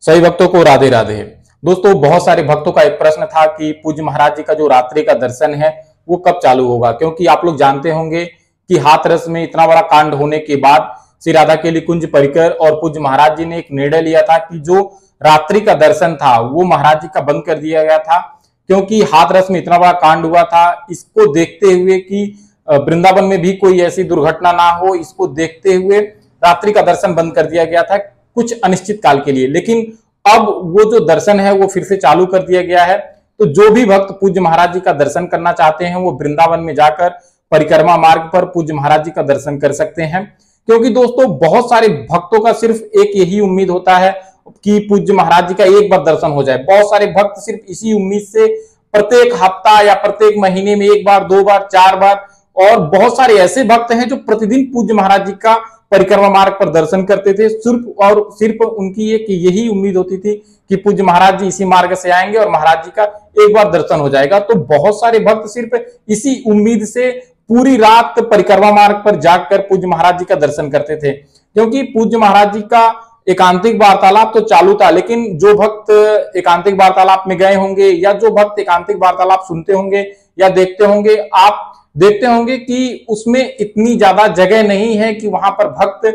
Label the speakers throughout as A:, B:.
A: सभी भक्तों को राधे राधे। दोस्तों, बहुत सारे भक्तों का एक प्रश्न था कि पूज्य महाराज जी का जो रात्रि का दर्शन है वो कब चालू होगा, क्योंकि आप लोग जानते होंगे कि हाथरस में इतना बड़ा कांड होने के बाद श्री राधा केली कुंज परिकर और पूज्य महाराज जी ने एक निर्णय लिया था कि जो रात्रि का दर्शन था वो महाराज जी का बंद कर दिया गया था, क्योंकि हाथरस में इतना बड़ा कांड हुआ था। इसको देखते हुए कि वृंदावन में भी कोई ऐसी दुर्घटना ना हो, इसको देखते हुए रात्रि का दर्शन बंद कर दिया गया था कुछ अनिश्चित काल के लिए। लेकिन अब वो जो दर्शन है वो फिर से चालू कर दिया गया है। तो जो भी भक्त पूज्य महाराज जी का दर्शन करना चाहते हैं वो वृंदावन में जाकर परिक्रमा मार्ग पर पूज्य महाराज जी का दर्शन कर सकते हैं, क्योंकि दोस्तों बहुत सारे भक्तों का सिर्फ एक यही उम्मीद होता है कि पूज्य महाराज जी का एक बार दर्शन हो जाए। बहुत सारे भक्त सिर्फ इसी उम्मीद से प्रत्येक हफ्ता या प्रत्येक महीने में एक बार, दो बार, चार बार, और बहुत सारे ऐसे भक्त हैं जो प्रतिदिन पूज्य महाराज जी का परिक्रमा मार्ग पर दर्शन करते थे। सिर्फ उनकी एक यही उम्मीद होती थी कि पूज्य महाराज जी इसी मार्ग से आएंगे और महाराज जी का एक बार दर्शन हो जाएगा। तो बहुत सारे भक्त सिर्फ इसी उम्मीद से पूरी रात परिक्रमा मार्ग पर जाकर पूज्य महाराज जी का दर्शन करते थे, क्योंकि पूज्य महाराज जी का एकांतिक वार्तालाप तो चालू था। लेकिन जो भक्त एकांतिक वार्तालाप में गए होंगे या जो भक्त एकांतिक वार्तालाप सुनते होंगे या देखते होंगे, आप देखते होंगे कि उसमें इतनी ज्यादा जगह नहीं है कि वहां पर भक्त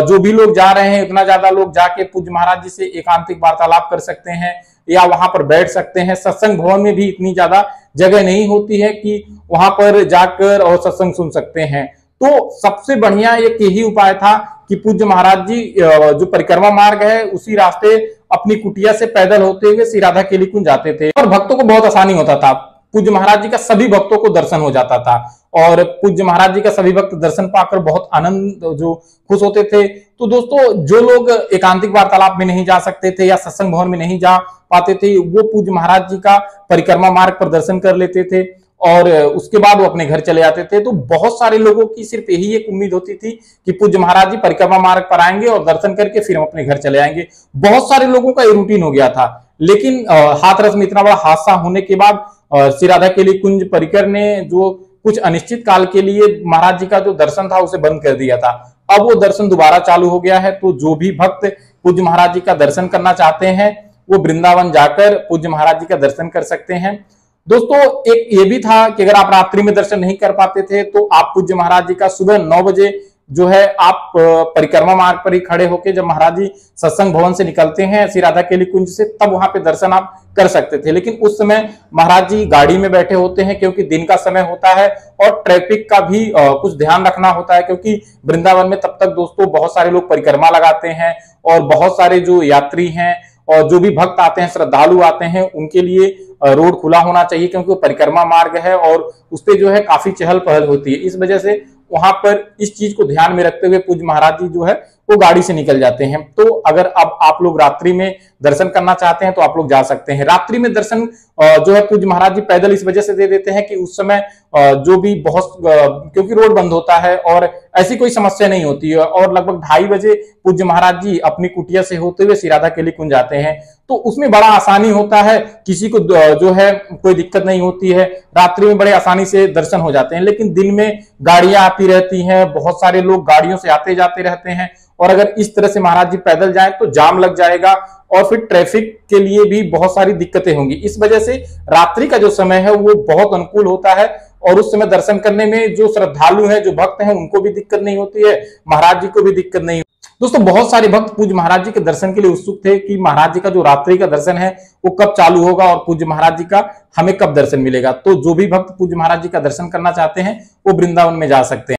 A: जो भी लोग जा रहे हैं उतना ज्यादा लोग जाके पूज्य महाराज जी से एकांतिक वार्तालाप कर सकते हैं या वहां पर बैठ सकते हैं। सत्संग भवन में भी इतनी ज्यादा जगह नहीं होती है कि वहां पर जाकर और सत्संग सुन सकते हैं। तो सबसे बढ़िया एक यही उपाय था कि पूज्य महाराज जी जो परिक्रमा मार्ग है उसी रास्ते अपनी कुटिया से पैदल होते हुए श्री राधा केली कुंज जाते थे और भक्तों को बहुत आसानी होता था। पूज्य महाराज जी का सभी भक्तों को दर्शन हो जाता था और पूज्य महाराज जी का सभी भक्त दर्शन पाकर बहुत आनंद जो खुश होते थे। तो दोस्तों, जो लोग एकांतिक वार्तालाप में नहीं जा सकते थे या सत्संग भवन में नहीं जा पाते थे, वो पूज्य महाराज जी का परिक्रमा मार्ग पर दर्शन कर लेते थे और उसके बाद वो अपने घर चले जाते थे। तो बहुत सारे लोगों की सिर्फ यही एक उम्मीद होती थी कि पूज्य महाराज जी परिक्रमा मार्ग पर आएंगे और दर्शन करके फिर हम अपने घर चले आएंगे। बहुत सारे लोगों का ये रूटीन हो गया था। लेकिन हाथरस में इतना बड़ा हादसा होने के बाद श्री राधा केली कुंज परिकर ने जो कुछ अनिश्चित काल के लिए महाराज जी का जो दर्शन था उसे बंद कर दिया था। अब वो दर्शन दोबारा चालू हो गया है। तो जो भी भक्त पूज्य महाराज जी का दर्शन करना चाहते हैं वो वृंदावन जाकर पूज्य महाराज जी का दर्शन कर सकते हैं। दोस्तों, एक ये भी था कि अगर आप रात्रि में दर्शन नहीं कर पाते थे तो आप पूज्य महाराज जी का सुबह 9 बजे जो है आप परिक्रमा मार्ग पर ही खड़े होकर जब महाराज जी सत्संग भवन से निकलते हैं श्री राधा केली कुंज से, तब वहां पे दर्शन आप कर सकते थे। लेकिन उस समय महाराज जी गाड़ी में बैठे होते हैं, क्योंकि दिन का समय होता है और ट्रैफिक का भी कुछ ध्यान रखना होता है, क्योंकि वृंदावन में तब तक दोस्तों बहुत सारे लोग परिक्रमा लगाते हैं और बहुत सारे जो यात्री हैं और जो भी भक्त आते हैं, श्रद्धालु आते हैं, उनके लिए रोड खुला होना चाहिए, क्योंकि वो परिक्रमा मार्ग है और उस पर जो है काफी चहल पहल होती है। इस वजह से वहां पर इस चीज को ध्यान में रखते हुए पूज्य महाराज जी जो है वो गाड़ी से निकल जाते हैं। तो अगर अब आप लोग रात्रि में दर्शन करना चाहते हैं तो आप लोग जा सकते हैं। रात्रि में दर्शन जो है पूज्य महाराज जी पैदल इस वजह से दे देते हैं कि उस समय जो भी बहुत क्योंकि रोड बंद होता है और ऐसी कोई समस्या नहीं होती है और लगभग 2:30 बजे पूज्य महाराज जी अपनी कुटिया से होते हुए श्री राधा केली कुंज जाते हैं। तो उसमें बड़ा आसानी होता है, किसी को जो है कोई दिक्कत नहीं होती है, रात्रि में बड़े आसानी से दर्शन हो जाते हैं। लेकिन दिन में गाड़ियां आती रहती हैं, बहुत सारे लोग गाड़ियों से आते जाते रहते हैं और अगर इस तरह से महाराज जी पैदल जाएं तो जाम लग जाएगा और फिर ट्रैफिक के लिए भी बहुत सारी दिक्कतें होंगी। इस वजह से रात्रि का जो समय है वो बहुत अनुकूल होता है और उस समय दर्शन करने में जो श्रद्धालु हैं, जो भक्त हैं, उनको भी दिक्कत नहीं होती है, महाराज जी को भी दिक्कत नहीं। दोस्तों, बहुत सारे भक्त पूज्य महाराज जी के दर्शन के लिए उत्सुक थे कि महाराज जी का जो रात्रि का दर्शन है वो कब चालू होगा और पूज्य महाराज जी का हमें कब दर्शन मिलेगा। तो जो भी भक्त पूज्य महाराज जी का दर्शन करना चाहते हैं वो वृंदावन में जा सकते हैं।